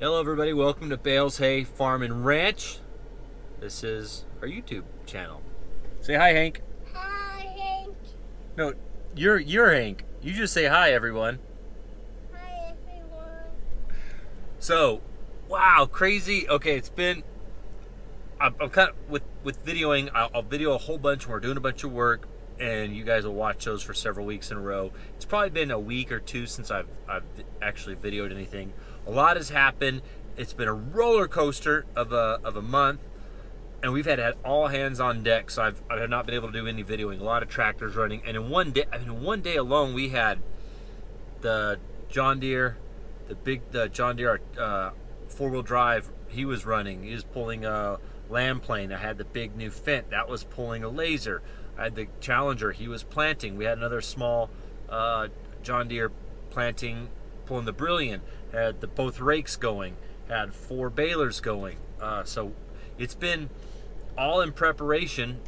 Hello everybody, welcome to Bales Hay Farm and Ranch. This is our YouTube channel. Say hi, Hank. Hi, Hank. No, you're Hank. You just say hi, everyone. Hi, everyone. So, wow, crazy. Okay, it's been, I'm kind of, with videoing, I'll video a whole bunch and we're doing a bunch of work and you guys will watch those for several weeks in a row. It's probably been a week or two since I've actually videoed anything. A lot has happened. It's been a roller coaster of a month, and we've had all hands on deck. So I have not been able to do any videoing. A lot of tractors running, and in one day alone, we had the John Deere, the John Deere 4-wheel drive. He was running. He was pulling a land plane. I had the big new Fent that was pulling a laser. I had the Challenger. He was planting. We had another small John Deere planting, pulling the Brilliant. Had both rakes going. Had 4 balers going. So it's been all in preparation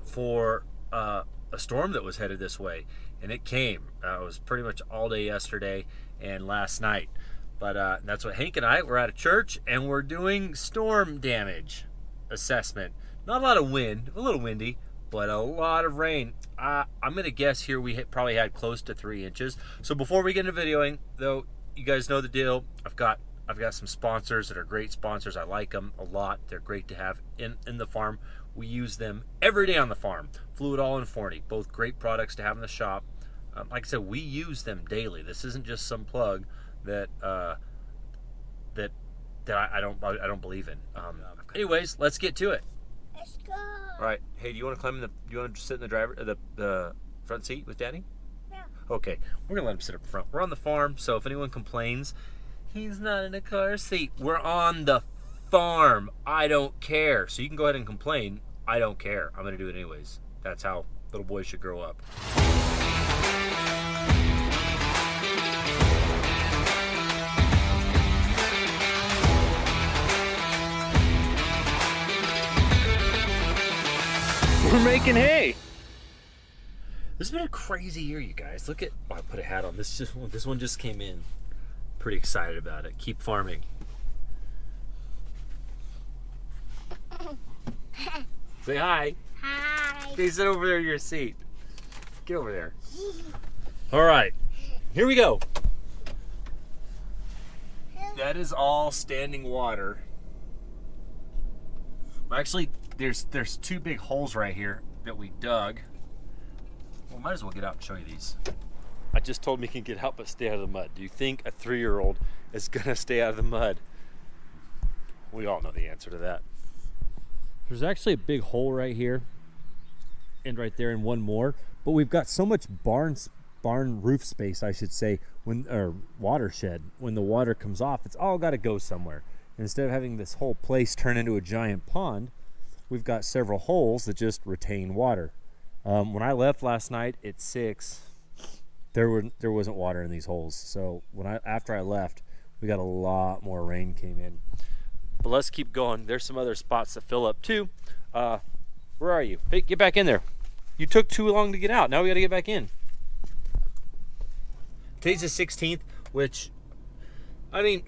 for a storm that was headed this way, and it came. It was pretty much all day yesterday and last night. But that's what Hank and I were at a church, and we're doing storm damage assessment. Not a lot of wind, a little windy, but a lot of rain. I'm gonna guess here we probably had close to 3 inches. So before we get into videoing, though, you guys know the deal. I've got some sponsors that are great sponsors. I like them a lot. They're great to have in the farm. We use them every day on the farm. Fluidall and Forney, both great products to have in the shop. Like I said, we use them daily. This isn't just some plug that I don't believe in. Anyways, let's get to it. Let's go. All right. Hey, do you want to climb in you want to sit in the front seat with Daddy? Yeah. Okay. We're gonna let him sit up front. We're on the farm, so if anyone complains, he's not in a car seat. We're on the farm. I don't care. So you can go ahead and complain. I don't care. I'm gonna do it anyways. That's how little boys should grow up. We're making hay. This has been a crazy year, you guys. Look at, oh, I put a hat on. This one just came in. Pretty excited about it. Keep farming. Say hi. Hi. Okay, sit over there in your seat. Get over there. All right, here we go. That is all standing water. Well, actually, there's 2 big holes right here that we dug. Well, might as well get out and show you these. I just told him he can get out but stay out of the mud. Do you think a 3-year-old is gonna stay out of the mud? We all know the answer to that. There's actually a big hole right here and right there and one more, but we've got so much barn roof space, I should say, or watershed. When the water comes off, it's all got to go somewhere. And instead of having this whole place turn into a giant pond, we've got several holes that just retain water. When I left last night at 6, there wasn't water in these holes. So after I left, we got a lot more rain came in. But let's keep going. There's some other spots that fill up too. Where are you? Hey, get back in there. You took too long to get out. Now we got to get back in. Today's the 16th, which, I mean,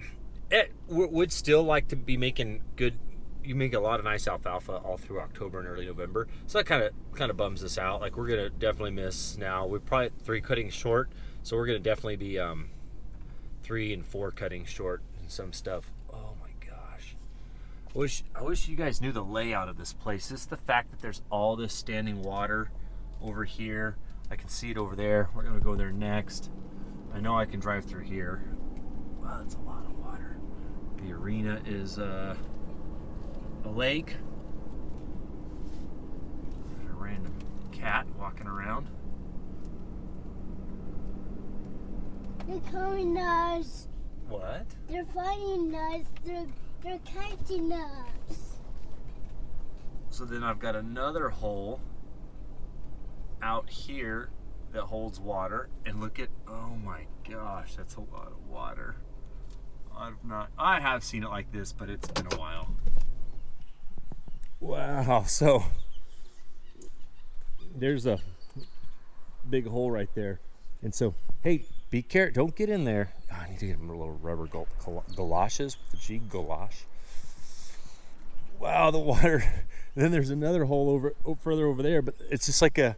would still like to be making good. You make a lot of nice alfalfa all through October and early November, so that kind of bums us out. Like, we're gonna definitely miss now. We're probably 3 cuttings short, so we're gonna definitely be 3 and 4 cuttings short and some stuff. Oh my gosh, I wish you guys knew the layout of this place. Just the fact that there's all this standing water over here. I can see it over there. We're gonna go there next. I know I can drive through here. Wow, that's a lot of water. The arena is a lake. There's a random cat walking around. They're coming us. What? They're fighting us. They're catching us. So then I've got another hole out here that holds water, and look at, oh my gosh, that's a lot of water. I have seen it like this, but it's been a while. Wow, so there's a big hole right there. And so, hey, Be careful. Don't get in there. Oh, I need to get him a little rubber galoshes with the G, galosh. Wow, the water. And then there's another hole further over there, but it's just like a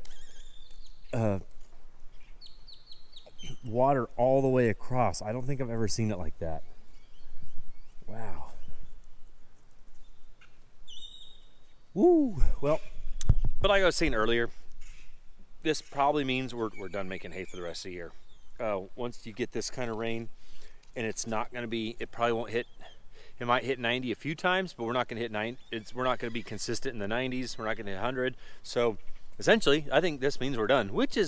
water all the way across. I don't think I've ever seen it like that. Wow. Woo. Well, but like I was saying earlier, this probably means we're done making hay for the rest of the year. Once you get this kind of rain, and it's not going to be, it probably won't hit. It might hit 90 a few times, but we're not going to hit 90. We're not going to be consistent in the 90s. We're not going to hit 100. So essentially, I think this means we're done, which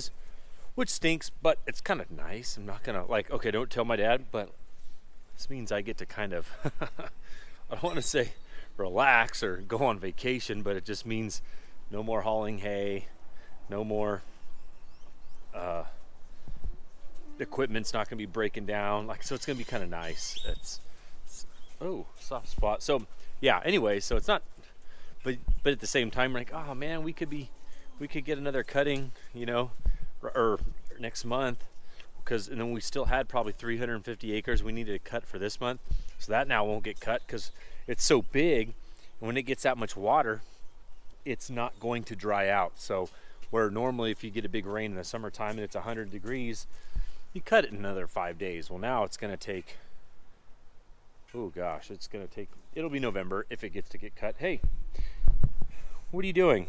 stinks, but it's kind of nice. I'm not going to like, okay, don't tell my dad, but this means I get to kind of, I don't want to say relax or go on vacation, but it just means no more hauling hay, no more equipment's not going to be breaking down. Like, so it's going to be kind of nice. It's oh, soft spot. So yeah, anyway, so it's not, but at the same time, we're like, oh man, we could get another cutting, you know, or next month, and then we still had probably 350 acres we needed to cut for this month. So that now won't get cut because it's so big, and when it gets that much water, it's not going to dry out. So where normally if you get a big rain in the summertime and it's 100 degrees, you cut it in another 5 days. Well, now it's going to take, oh gosh, it'll be November if it gets to get cut. Hey, what are you doing?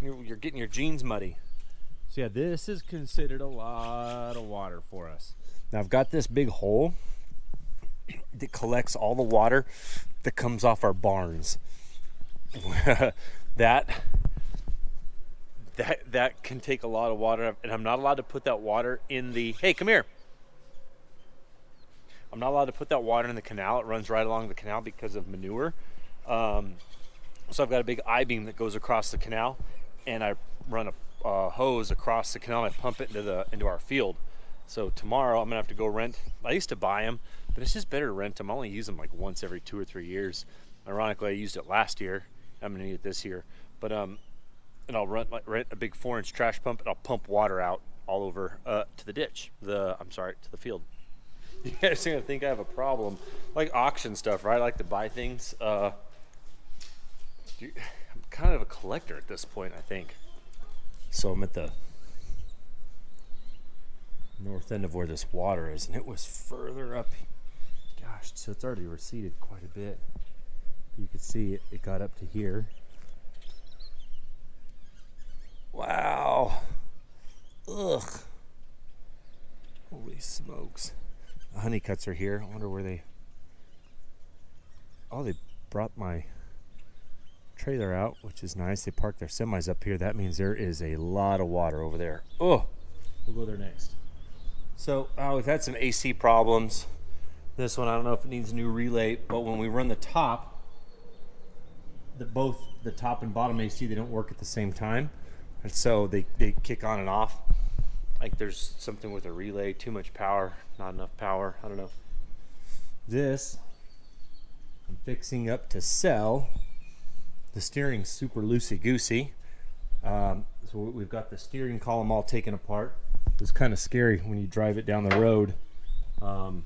You're getting your jeans muddy. So yeah, this is considered a lot of water for us. Now I've got this big hole that collects all the water that comes off our barns. that can take a lot of water, and I'm not allowed to put that water in the, hey, come here. I'm not allowed to put that water in the canal. It runs right along the canal because of manure. So I've got a big I-beam that goes across the canal, and I run a hose across the canal and I pump it into our field. So tomorrow I'm gonna have to go rent. I used to buy them, but it's just better to rent them. I only use them like once every 2 or 3 years. Ironically, I used it last year. I'm gonna need it this year. But and I'll rent a big 4-inch trash pump, and I'll pump water out all over to the ditch. To the field. You guys are gonna think I have a problem, like auction stuff, right? I like to buy things. I'm kind of a collector at this point, I think. So I'm at the north end of where this water is, and it was further up. Gosh, so it's already receded quite a bit. You could see it got up to here. Wow. Ugh. Holy smokes. The honeycuts are here. I wonder where they brought my trailer out, which is nice. They parked their semis up here. That means there is a lot of water over there. Oh, we'll go there next. So we've had some AC problems. This one, I don't know if it needs a new relay, but when we run the top, both the top and bottom AC, they don't work at the same time, and so they kick on and off. Like there's something with a relay, too much power, not enough power. I don't know. This I'm fixing up to sell. The steering's super loosey-goosey. So we've got the steering column all taken apart. It's kind of scary when you drive it down the road. The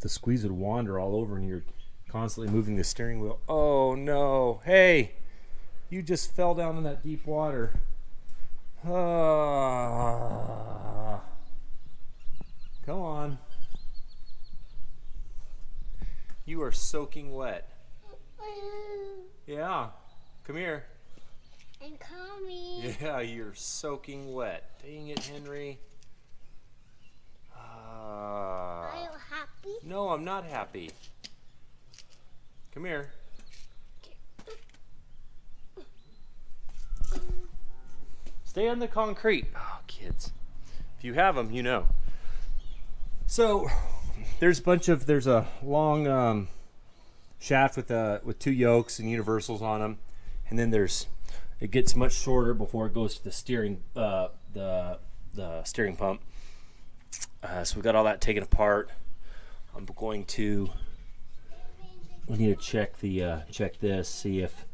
squeeze would wander all over, and you're constantly moving the steering wheel. Oh no! Hey, you just fell down in that deep water. Come on. You are soaking wet. Yeah, come here. I'm coming. Yeah, you're soaking wet. Dang it, Henry. Are you happy? No, I'm not happy. Come here. Stay on the concrete. Oh, kids. If you have them, you know. So, there's a long shaft with 2 yokes and universals on them, and then it gets much shorter before it goes to the steering steering pump. So we got all that taken apart. We need to check this, see if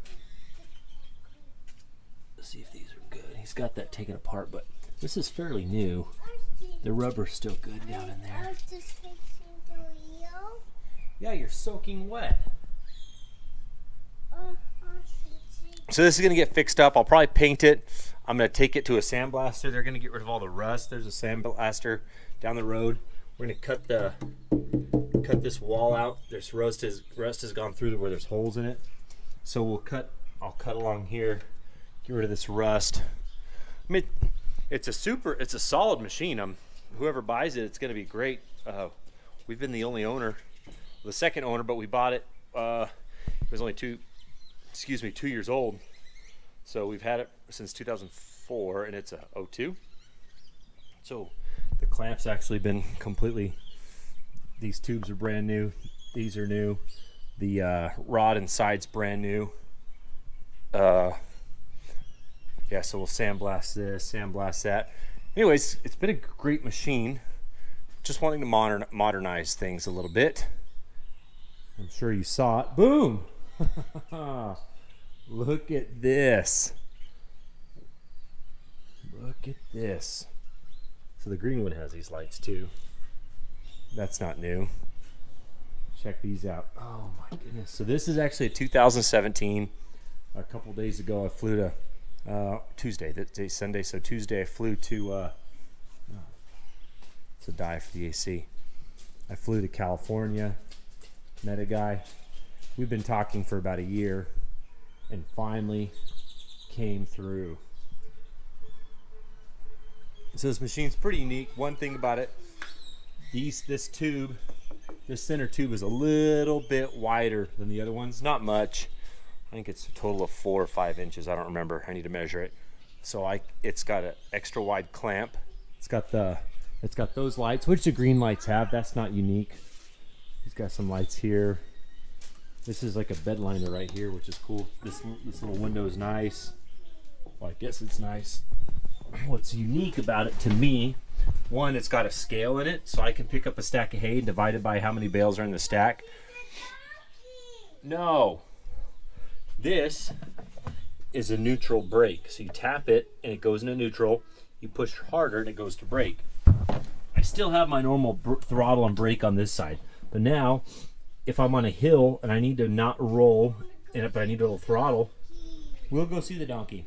these are good. he's got that taken apart, but this is fairly new. The rubber's still good down in there. I was just fixing the wheel. Yeah, you're soaking wet. So this is going to get fixed up. I'll probably paint it. I'm going to take it to a sandblaster. They're going to get rid of all the rust. There's a sandblaster down the road. We're going to cut this wall out. There's rust has gone through where there's holes in it. So I'll cut along here, get rid of this rust. I mean, it's a solid machine. Whoever buys it, it's going to be great. We've been the only owner, the second owner, but we bought it. It was only 2 years old. So we've had it since 2004, and it's a 02. So the clamp's actually been completely, these tubes are brand new. These are new. The rod and side's brand new. Yeah, so we'll sandblast this, sandblast that. Anyways, it's been a great machine. Just wanting to modernize things a little bit. I'm sure you saw it. Boom! Look at this. Look at this. So the Greenwood has these lights too. That's not new. Check these out. Oh my goodness. So this is actually a 2017. A couple days ago I flew to Tuesday. That day Sunday. So Tuesday I flew to it's a die for the AC. I flew to California, met a guy. We've been talking for about a year and finally came through. So this machine's pretty unique. One thing about it, this center tube is a little bit wider than the other ones. Not much. I think it's a total of 4 or 5 inches. I don't remember. I need to measure it. So it's got an extra wide clamp. It's got those lights, which the green lights have. That's not unique. It's got some lights here. This is like a bed liner right here, which is cool. This little window is nice. Well, I guess it's nice. What's unique about it to me, one, it's got a scale in it, so I can pick up a stack of hay and divide it by how many bales are in the stack. No. This is a neutral brake. So you tap it and it goes into neutral. You push harder and it goes to brake. I still have my normal throttle and brake on this side. But now, if I'm on a hill and I need to not roll, but I need a little throttle, we'll go see the donkey.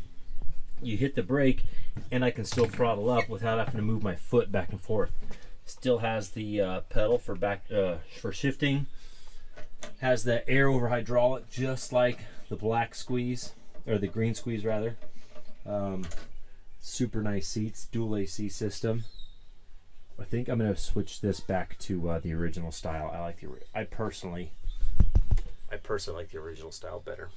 You hit the brake and I can still throttle up without having to move my foot back and forth. Still has the pedal for for shifting. Has the air over hydraulic just like the black squeeze, or the green squeeze rather. Super nice seats, dual AC system. I think I'm gonna switch this back to the original style. I personally like the original style better.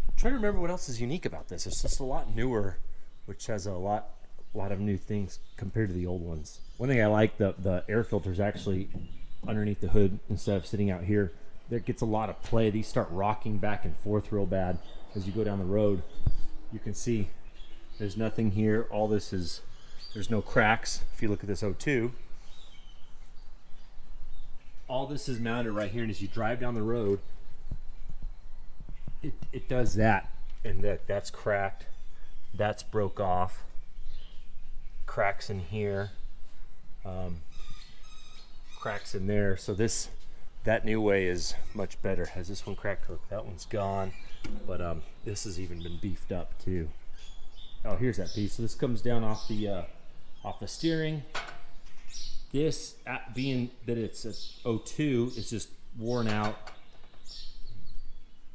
I'm trying to remember what else is unique about this. It's just a lot newer, which has a lot of new things compared to the old ones. One thing I like, the air filter's actually underneath the hood instead of sitting out here. That gets a lot of play. These start rocking back and forth real bad as you go down the road. You can see there's nothing here. All this is, there's no cracks. If you look at this 02, all this is mounted right here, and as you drive down the road, it does that, and that's cracked, that's broke off, cracks in here, cracks in there. So that new way is much better. Has this one cracked? That one's gone, but this has even been beefed up too. Oh, here's that piece. So this comes down off the steering. This, being that it's a 02, is just worn out.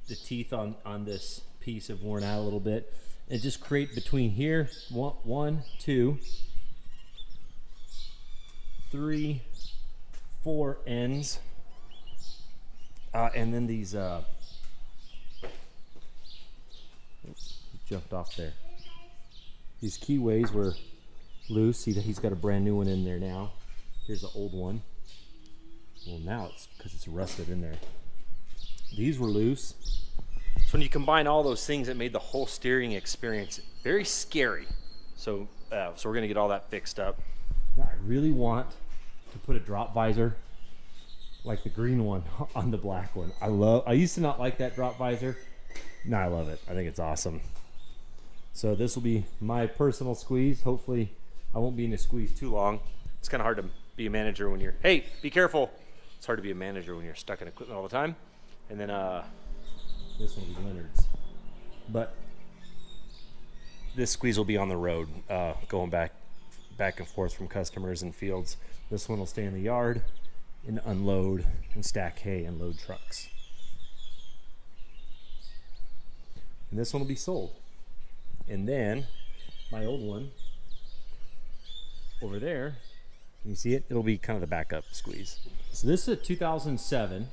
The teeth on this piece have worn out a little bit. And just create between here, 1, 2, 3, 4 ends. And then these, jumped off there. These keyways were loose. See that he's got a brand new one in there now. Here's the old one. Well, now it's because it's rusted in there. These were loose. So when you combine all those things, it made the whole steering experience very scary. So we're gonna get all that fixed up. Now, I really want to put a drop visor like the green one on the black one. I used to not like that drop visor. Now I love it. I think it's awesome. So this will be my personal squeeze. Hopefully I won't be in a squeeze too long. It's kind of hard to be a manager when you're, hey, be careful. It's hard to be a manager when you're stuck in equipment all the time. And then this one will be Leonard's. But this squeeze will be on the road, going back and forth from customers and fields. This one will stay in the yard and unload and stack hay and load trucks. And this one will be sold. And then my old one over there, can you see it? It'll be kind of the backup squeeze. So this is a 2007.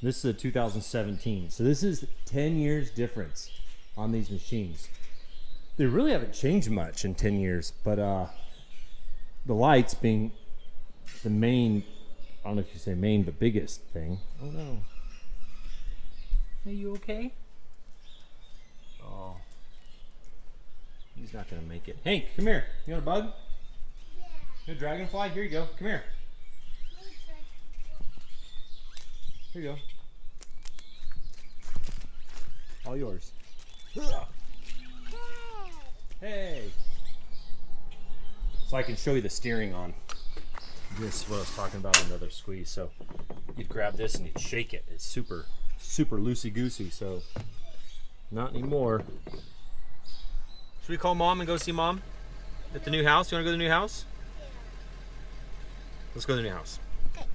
This is a 2017. So this is 10 years difference on these machines. They really haven't changed much in 10 years, but the lights being the main, I don't know if you say main, but biggest thing. Oh no. Are you okay? Oh. He's not gonna make it. Hank, come here. You want a bug? Yeah. You want a dragonfly? Here you go. Come here. Here you go. All yours. Hey. So I can show you the steering on this, what I was talking about on the other squeeze. So you'd grab this and you'd shake it. It's super, super loosey-goosey. So not anymore. Should we call Mom and go see Mom at the new house? You want to go to the new house? Yeah. Let's go to the new house. Okay.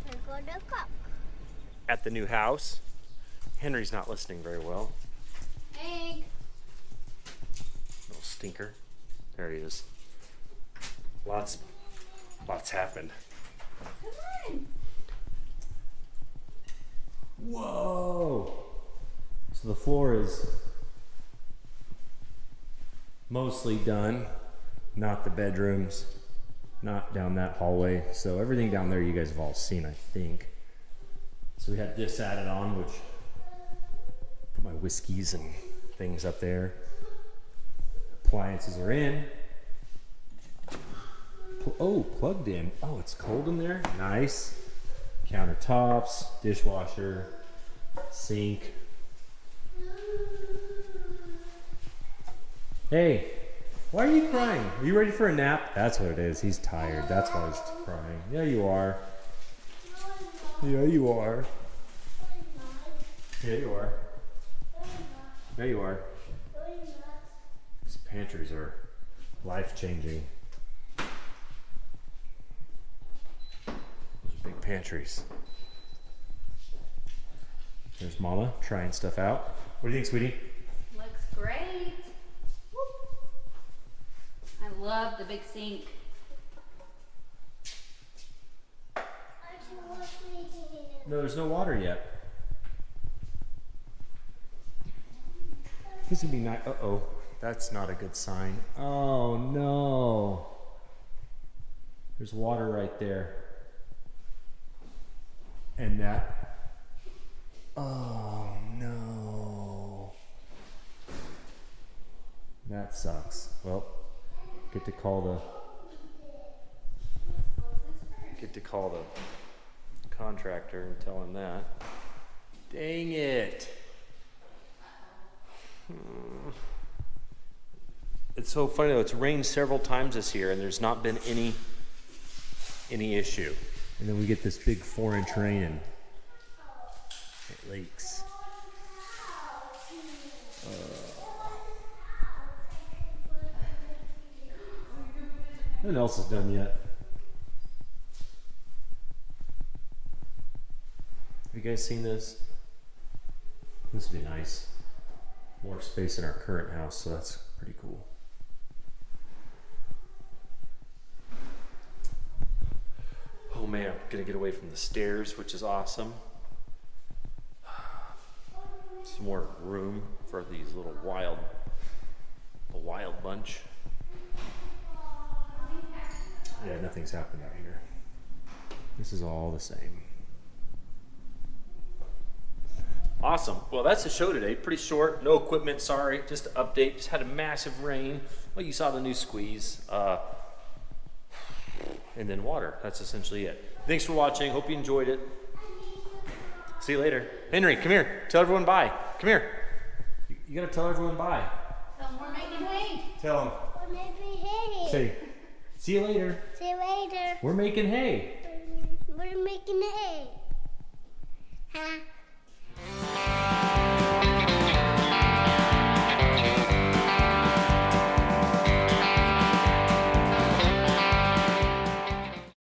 We're going to cook. At the new house. Henry's not listening very well. Egg. Little stinker. There he is. Lots happened. Come on. Whoa! So the floor is mostly done. Not the bedrooms. Not down that hallway. So everything down there you guys have all seen, I think. So we had this added on, which put my whiskeys and things up there. Appliances are in. Oh, plugged in. Oh, it's cold in there. Nice. Countertops, dishwasher, sink. Hey, why are you crying? Are you ready for a nap? That's what it is. He's tired. That's why he's crying. Yeah, you are. Yeah, you are. Yeah, you are. Yeah, you are. These pantries are life-changing. Those are big pantries. There's Mama trying stuff out. What do you think, sweetie? Looks great. Whoop. I love the big sink. No, there's no water yet. This would be nice. Uh-oh. That's not a good sign. Oh, no. There's water right there. And that. Oh, no. That sucks. Well, get to call the contractor and tell him that. Dang it. It's so funny though, it's rained several times this year and there's not been any issue. And then we get this big 4-inch rain and it leaks. Nothing else is done yet. Have you guys seen this? This would be nice. More space in our current house, so that's pretty cool. Oh man, I'm gonna get away from the stairs, which is awesome. Some more room for these little wild bunch. Yeah, nothing's happened out here. This is all the same. Awesome. Well, that's the show today. Pretty short. No equipment. Sorry. Just an update. Just had a massive rain. Well, you saw the new squeeze. And then water. That's essentially it. Thanks for watching. Hope you enjoyed it. See you later. Henry, come here. Tell everyone bye. Come here. You gotta tell everyone bye. Tell them we're making hay. Tell them. We're making hay. Say, see you later. See you later. We're making hay. We're making hay. Huh?